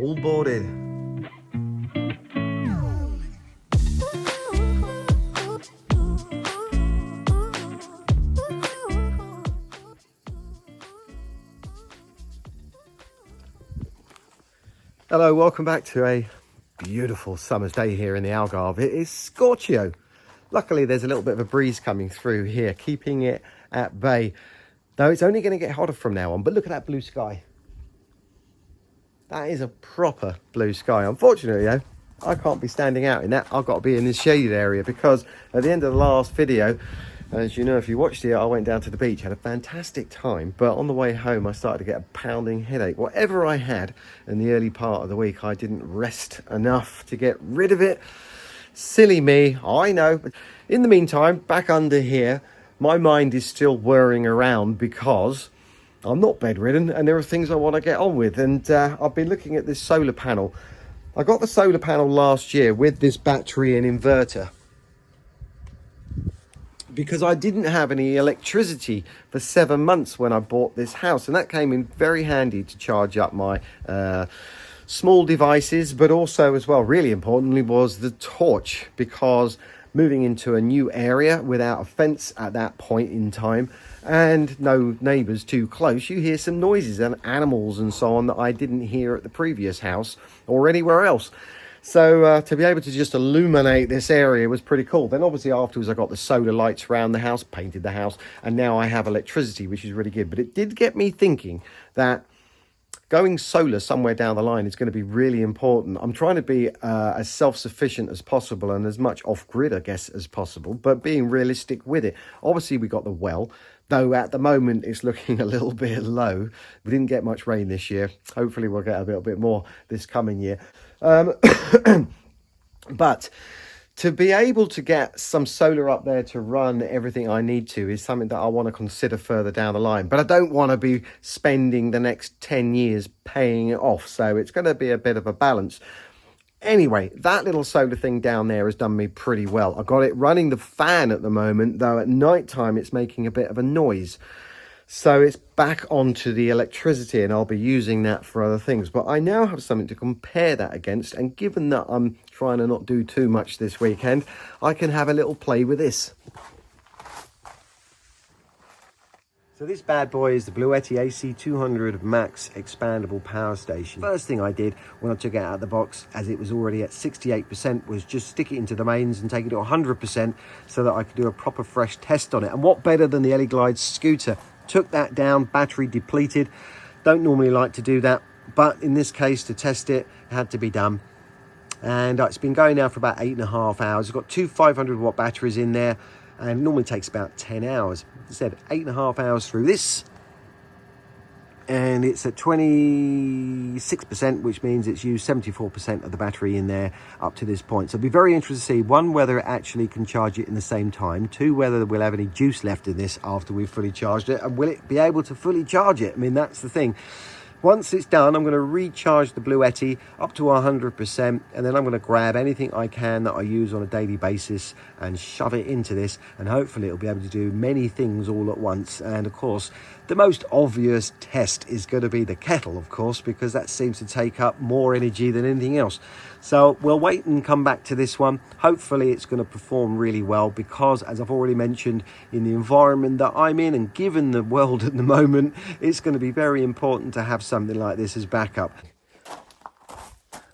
all boarded. Hello, welcome back to a beautiful summer's day here in the Algarve. It is Scorchio. Luckily, there's a little bit of a breeze coming through here, keeping it at bay. Though it's only going to get hotter from now on. But look at that blue sky. That is a proper blue sky. Unfortunately, though, I can't be standing out in that. I've got to be in this shaded area because at the end of the last video, as you know, if you watched it, I went down to the beach, had a fantastic time. But on the way home, I started to get a pounding headache. Whatever I had in the early part of the week, I didn't rest enough to get rid of it. Silly me, I know. But in the meantime, back under here, my mind is still whirring around because I'm not bedridden and there are things I want to get on with. And I've been looking at this solar panel. I got the solar panel last year with this battery and inverter because I didn't have any electricity for 7 months when I bought this house, and that came in very handy to charge up my small devices, but also as well, really importantly, was the torch, because moving into a new area without a fence at that point in time and no neighbours too close, you hear some noises and animals and so on that I didn't hear at the previous house or anywhere else. So to be able to just illuminate this area was pretty cool. Then obviously afterwards I got the solar lights around the house, painted the house, and now I have electricity, which is really good. But it did get me thinking that going solar somewhere down the line is going to be really important. I'm trying to be as self-sufficient as possible and as much off-grid, I guess, as possible, but being realistic with it. Obviously, we got the well, though at the moment it's looking a little bit low. We didn't get much rain this year. Hopefully, we'll get a little bit more this coming year. But to be able to get some solar up there to run everything I need to is something that I want to consider further down the line. But I don't want to be spending the next 10 years paying it off. So it's going to be a bit of a balance. Anyway, that little solar thing down there has done me pretty well. I've got it running the fan at the moment, though at night time it's making a bit of a noise. So it's back onto the electricity and I'll be using that for other things. But I now have something to compare that against. And given that I'm trying to not do too much this weekend, I can have a little play with this. So this bad boy is the BLUETTI AC200MAX expandable power station. First thing I did when I took it out of the box, as it was already at 68%, was just stick it into the mains and take it to 100% so that I could do a proper fresh test on it. And what better than the Ellie Glide scooter? Took that down, battery depleted. Don't normally like to do that, but in this case, to test it, it had to be done. And it's been going now for about 8.5 hours. I've got two 500-watt batteries in there, and it normally takes about 10 hours. As I said, 8.5 hours through this, and it's at 26%, which means it's used 74% of the battery in there up to this point. So it'll be very interesting to see, one, whether it actually can charge it in the same time, two, whether we'll have any juice left in this after we've fully charged it, and will it be able to fully charge it? I mean, that's the thing. Once it's done, I'm going to recharge the BLUETTI up to 100%, and then I'm going to grab anything I can that I use on a daily basis and shove it into this, and hopefully it'll be able to do many things all at once. And of course, the most obvious test is going to be the kettle, of course, because that seems to take up more energy than anything else. So we'll wait and come back to this one. Hopefully it's going to perform really well because, as I've already mentioned, in the environment that I'm in and given the world at the moment, it's going to be very important to have something like this as backup.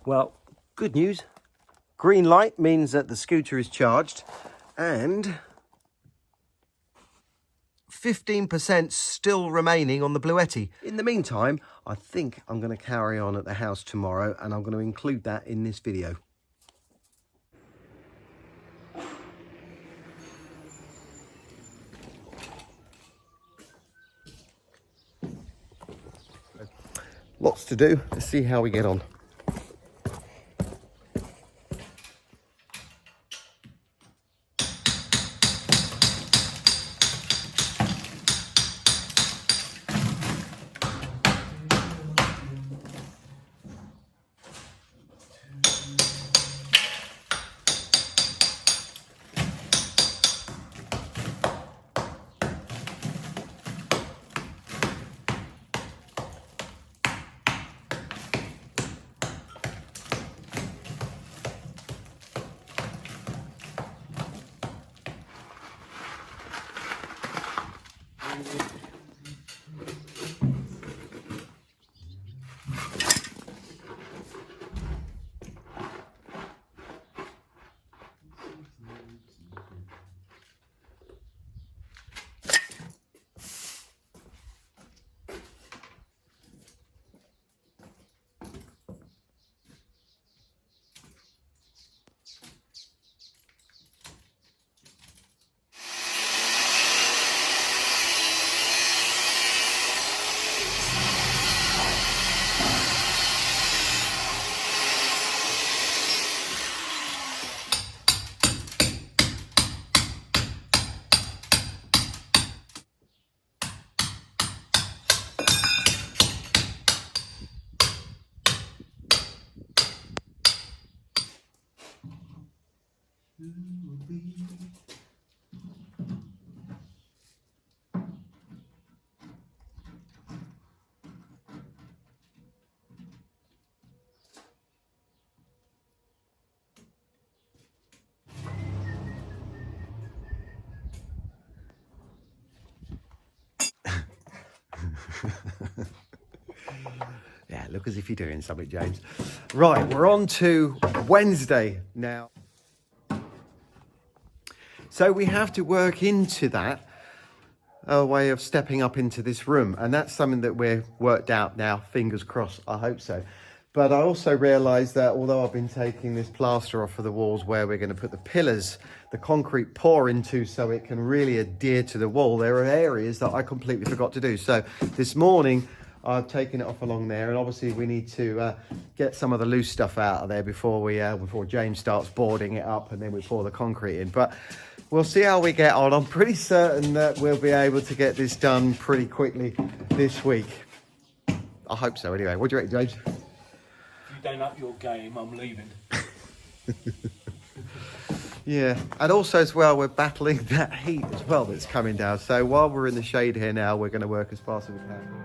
Well, good news. Green light means that the scooter is charged, and 15% still remaining on the BLUETTI. In the meantime, I think I'm going to carry on at the house tomorrow, and I'm going to include that in this video. Lots to do. Let's see how we get on. be. Yeah, look as if you're doing something, James. Right, we're on to Wednesday now. So we have to work into that a way of stepping up into this room. And that's something that we're worked out now, fingers crossed, I hope so. But I also realised that although I've been taking this plaster off of the walls where we're going to put the pillars, the concrete pour into so it can really adhere to the wall, there are areas that I completely forgot to do. So this morning, I've taken it off along there, and obviously we need to get some of the loose stuff out of there before James starts boarding it up, and then we pour the concrete in. But we'll see how we get on. I'm pretty certain that we'll be able to get this done pretty quickly this week. I hope so anyway. What do you reckon, James? If you don't up your game, I'm leaving. Yeah, and also as well, we're battling that heat as well that's coming down. So while we're in the shade here now, we're going to work as fast as we can.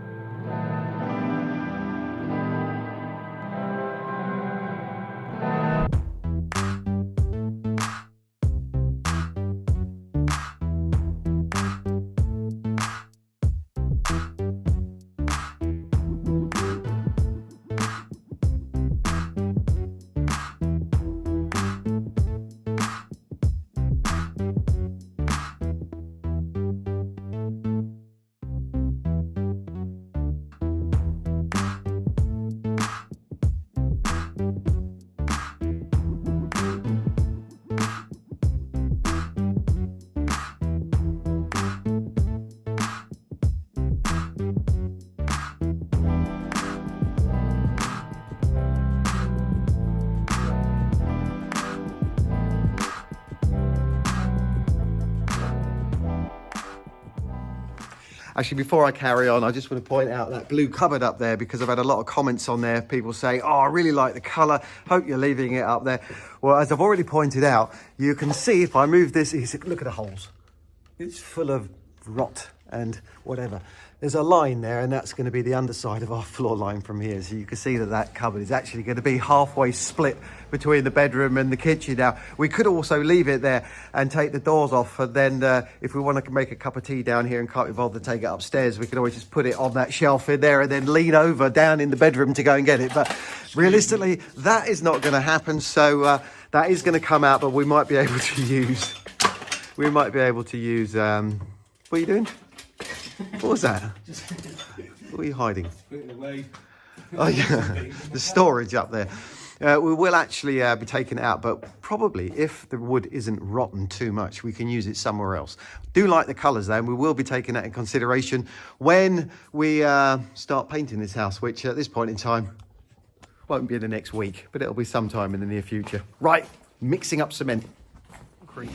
Actually, before I carry on, I just want to point out that blue cupboard up there, because I've had a lot of comments on there. People say, oh, I really like the colour. Hope you're leaving it up there. Well, as I've already pointed out, you can see if I move this, look at the holes. It's full of rot and whatever. There's a line there, and that's going to be the underside of our floor line from here. So you can see that that cupboard is actually going to be halfway split between the bedroom and the kitchen. Now, we could also leave it there and take the doors off. And then if we want to make a cup of tea down here and can't be bothered to take it upstairs, we could always just put it on that shelf in there and then lean over down in the bedroom to go and get it. But realistically, that is not going to happen. So that is going to come out, but we might be able to use... what are you doing? What was that? What are you hiding? Put it away. Oh yeah, the storage up there. We will actually be taking it out, but probably if the wood isn't rotten too much, we can use it somewhere else. Do like the colours though, and we will be taking that in consideration when we start painting this house, which at this point in time won't be in the next week, but it'll be sometime in the near future. Right, mixing up cement. Concrete.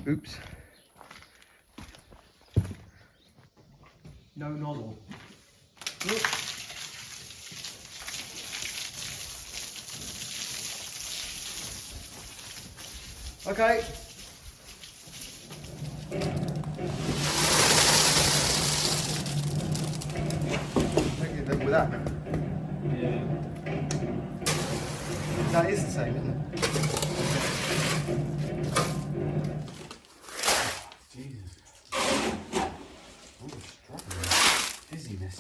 Oops. No nozzle. Okay. With that. Yeah. That is the same, isn't it? Jesus. I'm struggling. Dizziness.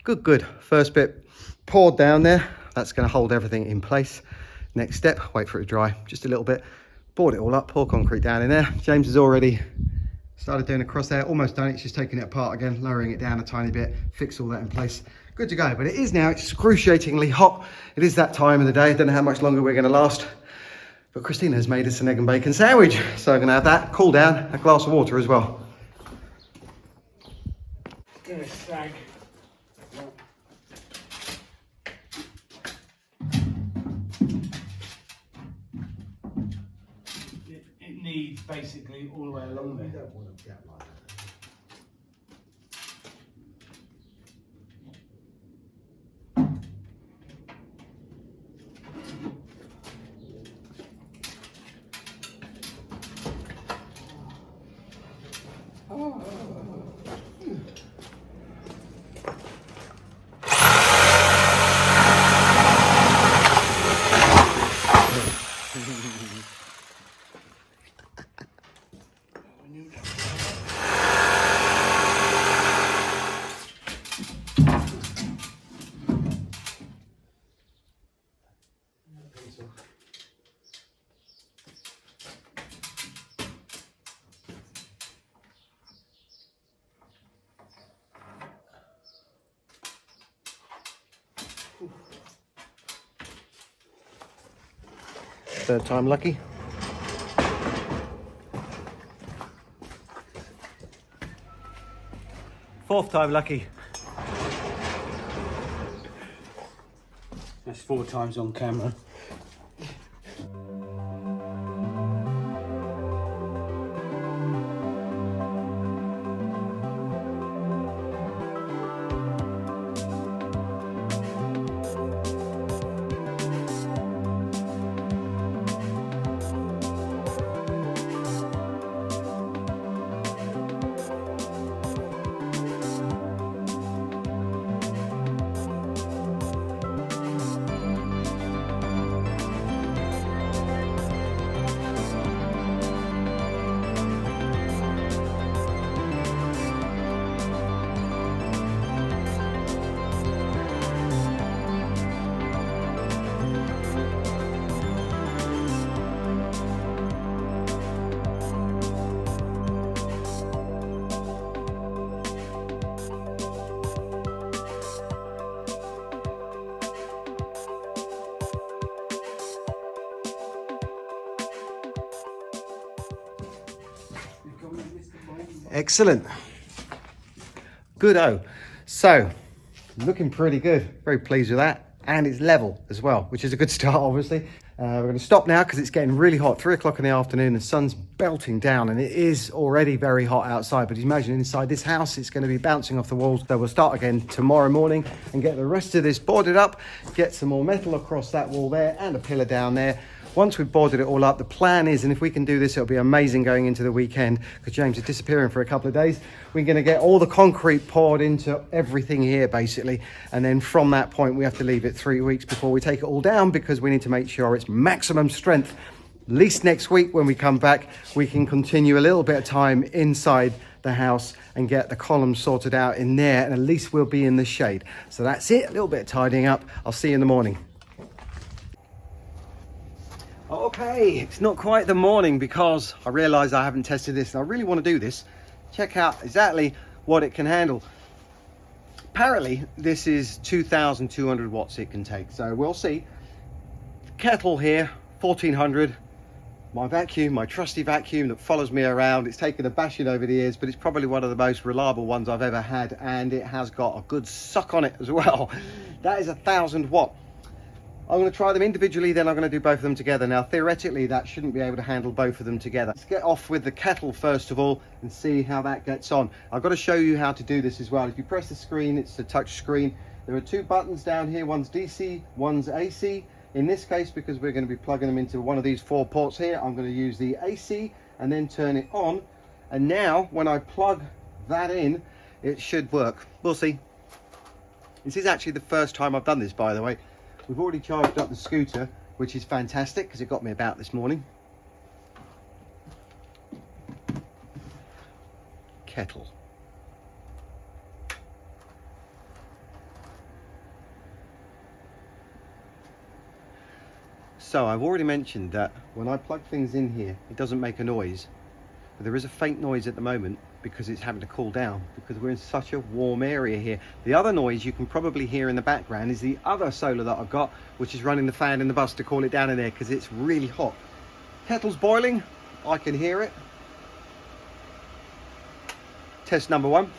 Good. First bit poured down there. That's going to hold everything in place. Next step, wait for it to dry just a little bit. Poured it all up, pour concrete down in there. James has already started doing a crosshair, almost done it. It's just taking it apart again, lowering it down a tiny bit, fix all that in place. Good to go, but it is now excruciatingly hot. It is that time of the day. I don't know how much longer we're going to last. But Christina has made us an egg and bacon sandwich. So I'm going to have that, cool down, a glass of water as well. Gonna sag. It needs basically all the way along there. You don't want to get like that. Third time lucky. Fourth time lucky. That's 4 times on camera. Excellent. Good-o. So, looking pretty good. Very pleased with that. And it's level as well, which is a good start, obviously. We're going to stop now because it's getting really hot. 3 o'clock in the afternoon, the sun's belting down and it is already very hot outside. But imagine inside this house, it's going to be bouncing off the walls. So we'll start again tomorrow morning and get the rest of this boarded up, get some more metal across that wall there and a pillar down there. Once we've boarded it all up, the plan is, and if we can do this, it'll be amazing going into the weekend because James is disappearing for a couple of days. We're going to get all the concrete poured into everything here, basically. And then from that point, we have to leave it 3 weeks before we take it all down because we need to make sure it's maximum strength. At least next week when we come back, we can continue a little bit of time inside the house and get the columns sorted out in there. And at least we'll be in the shade. So that's it, a little bit of tidying up. I'll see you in the morning. Okay, it's not quite the morning because I realise I haven't tested this and I really want to do this. Check out exactly what it can handle. Apparently, this is 2,200 watts it can take, so we'll see. Kettle here, 1,400. My vacuum, my trusty vacuum that follows me around. It's taken a bashing over the years, but it's probably one of the most reliable ones I've ever had, and it has got a good suck on it as well. That is 1,000 watt. I'm going to try them individually, then I'm going to do both of them together. Now, theoretically, that shouldn't be able to handle both of them together. Let's get off with the kettle first of all and see how that gets on. I've got to show you how to do this as well. If you press the screen, it's a touch screen. There are 2 buttons down here. One's DC, one's AC. In this case, because we're going to be plugging them into one of these 4 ports here, I'm going to use the AC and then turn it on. And now, when I plug that in, it should work. We'll see. This is actually the first time I've done this, by the way. We've already charged up the scooter, which is fantastic because it got me about this morning. Kettle. So I've already mentioned that when I plug things in here, it doesn't make a noise. But there is a faint noise at the moment because it's having to cool down because we're in such a warm area here. The other noise you can probably hear in the background is the other solar that I've got, which is running the fan in the bus to cool it down in there because it's really hot. Kettle's boiling, I can hear it. Test number one.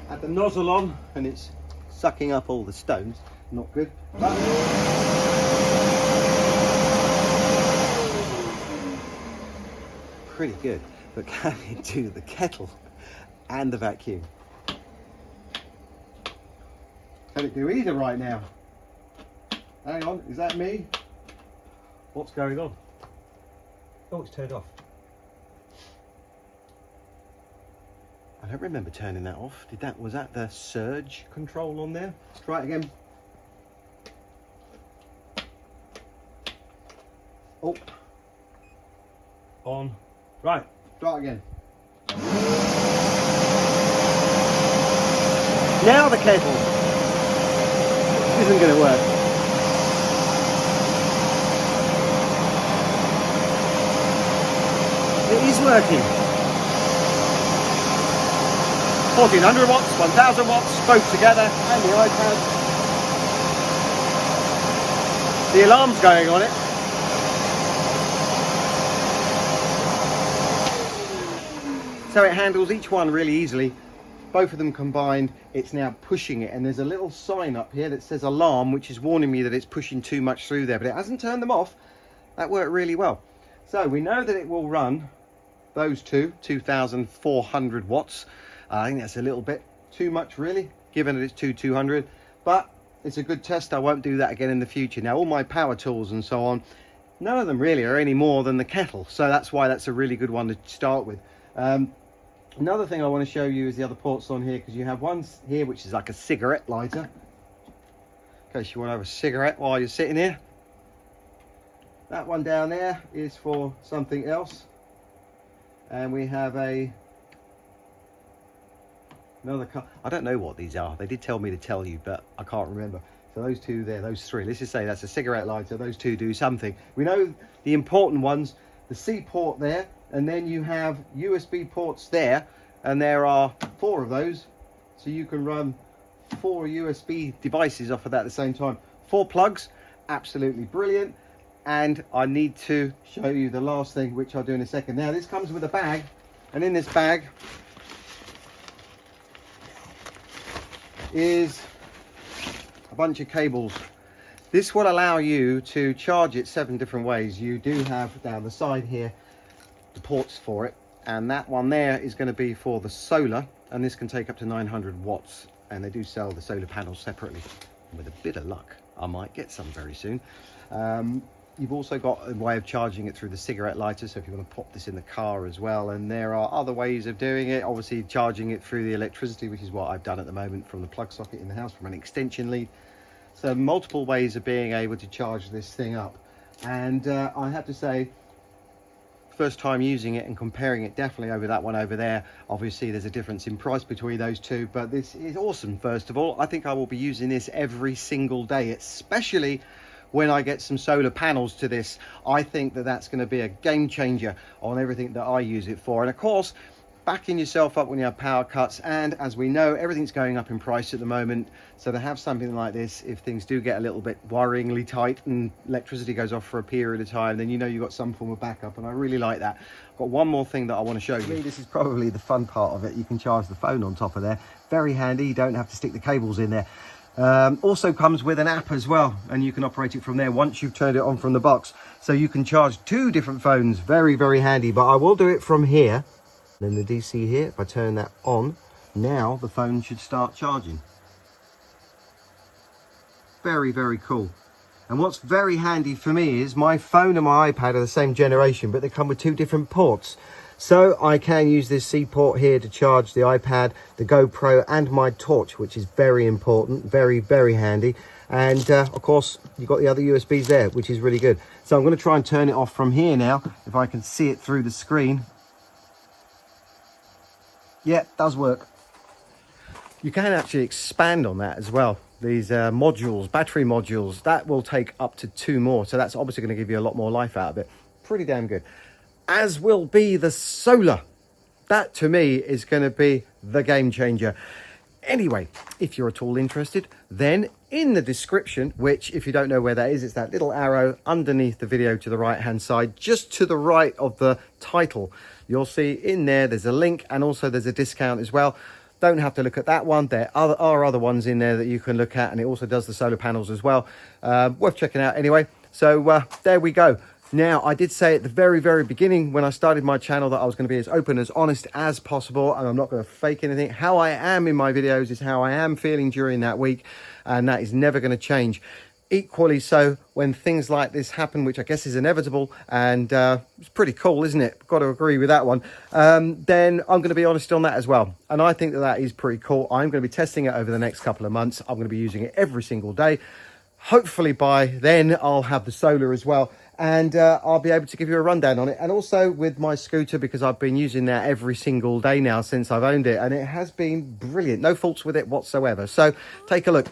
Had the nozzle on and it's sucking up all the stones. Not good. But pretty good. But can it do the kettle and the vacuum? Can it do either right now? Hang on, is that me? What's going on? Oh, it's turned off. I don't remember turning that off. Was that the surge control on there? Let's try it again. Oh. On. Right, try it again. Now the kettle isn't going to work. It is working. 1400 watts, 1000 watts, both together, and the iPad. The alarm's going on it. So it handles each one really easily. Both of them combined, it's now pushing it, and there's a little sign up here that says alarm, which is warning me that it's pushing too much through there, but it hasn't turned them off. That worked really well. So we know that it will run those two, 2400 watts. I think that's a little bit too much really, given that it's 2200, but it's a good test. I won't do that again in the future. Now all my power tools and so on, none of them really are any more than the kettle, so that's why that's a really good one to start with. Another thing I want to show you is the other ports on here, because you have one here which is like a cigarette lighter, in case you want to have a cigarette while you're sitting here. That one down there is for something else, and we have another car. I don't know what these are. They did tell me to tell you, but I can't remember. So those two there, those three, let's just say that's a cigarette lighter. Those two do something. We know the important ones, the C port there, and then you have USB ports there, and there are 4 of those, so you can run 4 USB devices off of that at the same time. 4 plugs, absolutely brilliant. And I need to show you the last thing, which I'll do in a second. Now this comes with a bag, and in this bag is a bunch of cables. This will allow you to charge it 7 different ways. You do have down the side here the ports for it, and that one there is going to be for the solar, and this can take up to 900 watts, and they do sell the solar panels separately. With a bit of luck I might get some very soon. You've also got a way of charging it through the cigarette lighter, so if you want to pop this in the car as well, and there are other ways of doing it, obviously charging it through the electricity, which is what I've done at the moment from the plug socket in the house from an extension lead. So multiple ways of being able to charge this thing up, and I have to say, first time using it and comparing it definitely over that one over there, obviously there's a difference in price between those two, but this is awesome. First of all, I think I will be using this every single day, especially when I get some solar panels to this. I think that that's going to be a game changer on everything that I use it for. And of course, backing yourself up when you have power cuts, and as we know, everything's going up in price at the moment, so to have something like this, if things do get a little bit worryingly tight and electricity goes off for a period of time, then you know you've got some form of backup, and I really like that. I've got one more thing that I want to show you. This is probably the fun part of it. You can charge the phone on top of there. Very handy. You don't have to stick the cables in there. Also comes with an app as well, and you can operate it from there once you've turned it on from the box, so you can charge 2 different phones. Very, very handy. But I will do it from here. Then the DC here, if I turn that on, now the phone should start charging. Very, very cool. And what's very handy for me is my phone and my iPad are the same generation, but they come with 2 different ports. So I can use this C port here to charge the iPad, the GoPro, and my torch, which is very important, very, very handy. And of course, you've got the other USBs there, which is really good. So I'm going to try and turn it off from here now, if I can see it through the screen. Yeah, does work. You can actually expand on that as well. These modules, battery modules, that will take up to 2 more. So that's obviously going to give you a lot more life out of it. Pretty damn good. As will be the solar. That to me is going to be the game changer. Anyway, if you're at all interested, then in the description, which if you don't know where that is, it's that little arrow underneath the video to the right hand side, just to the right of the title. You'll see in there's a link, and also there's a discount as well. Don't have to look at that one. There are other ones in there that you can look at, and it also does the solar panels as well. Worth checking out anyway. So there we go. Now, I did say at the very, very beginning when I started my channel that I was going to be as open, as honest as possible, and I'm not going to fake anything. How I am in my videos is how I am feeling during that week, and that is never going to change. Equally so when things like this happen, which I guess is inevitable, and it's pretty cool, isn't it? Got to agree with that one. Then I'm going to be honest on that as well, and I think that that is pretty cool. I'm going to be testing it over the next couple of months. I'm going to be using it every single day. Hopefully by then I'll have the solar as well, and I'll be able to give you a rundown on it. And also with my scooter, because I've been using that every single day now since I've owned it, and it has been brilliant. No faults with it whatsoever. So take a look.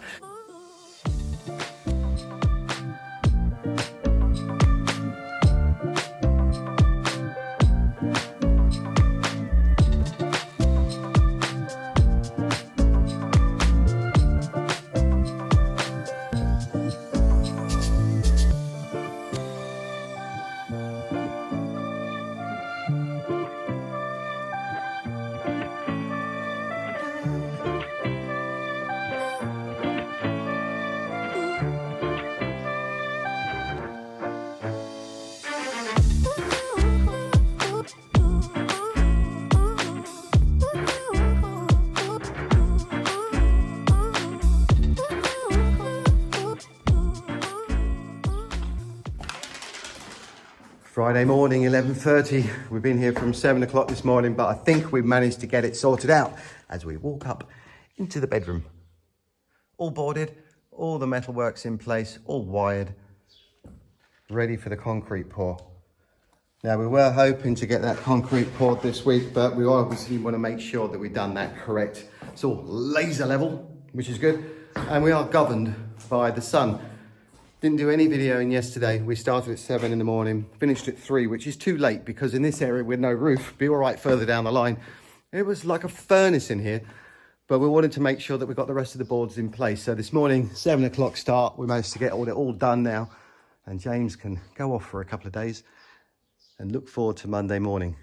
Friday morning, 11:30. We've been here from 7 o'clock this morning, but I think we've managed to get it sorted out as we walk up into the bedroom. All boarded, all the metalwork's in place, all wired, ready for the concrete pour. Now, we were hoping to get that concrete poured this week, but we obviously want to make sure that we've done that correct. It's all laser level, which is good, and we are governed by the sun. Didn't do any videoing yesterday. We started at 7 in the morning, finished at 3, which is too late because in this area with no roof, be all right further down the line. It was like a furnace in here, but we wanted to make sure that we got the rest of the boards in place. So this morning, 7 o'clock start, we managed to get it all done now, and James can go off for a couple of days and look forward to Monday morning.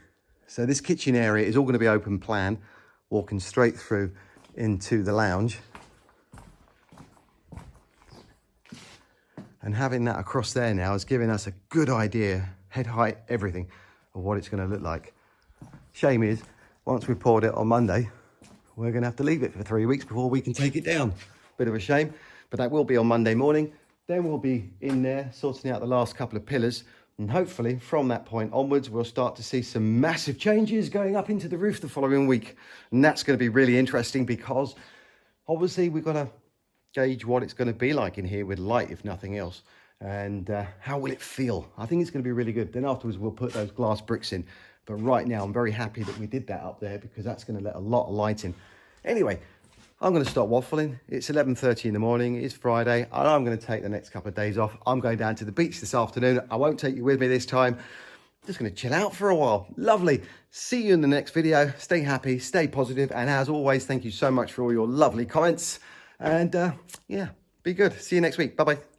So this kitchen area is all going to be open plan, walking straight through into the lounge. And having that across there now is giving us a good idea, head height, everything, of what it's going to look like. Shame is, once we poured it on Monday, we're going to have to leave it for 3 weeks before we can take it down. Bit of a shame, but that will be on Monday morning. Then we'll be in there sorting out the last couple of pillars. And hopefully from that point onwards, we'll start to see some massive changes going up into the roof the following week. And that's going to be really interesting because obviously we've got to gauge what it's going to be like in here with light, if nothing else, and how will it feel. I think it's going to be really good. Then afterwards we'll put those glass bricks in, but right now I'm very happy that we did that up there because that's going to let a lot of light in. Anyway, I'm going to stop waffling. It's 11:30 in the morning. It's Friday, and I'm going to take the next couple of days off. I'm going down to the beach this afternoon. I won't take you with me this time. Just going to chill out for a while. Lovely. See you in the next video. Stay happy, stay positive, and as always, thank you so much for all your lovely comments. And yeah, be good. See you next week. Bye-bye.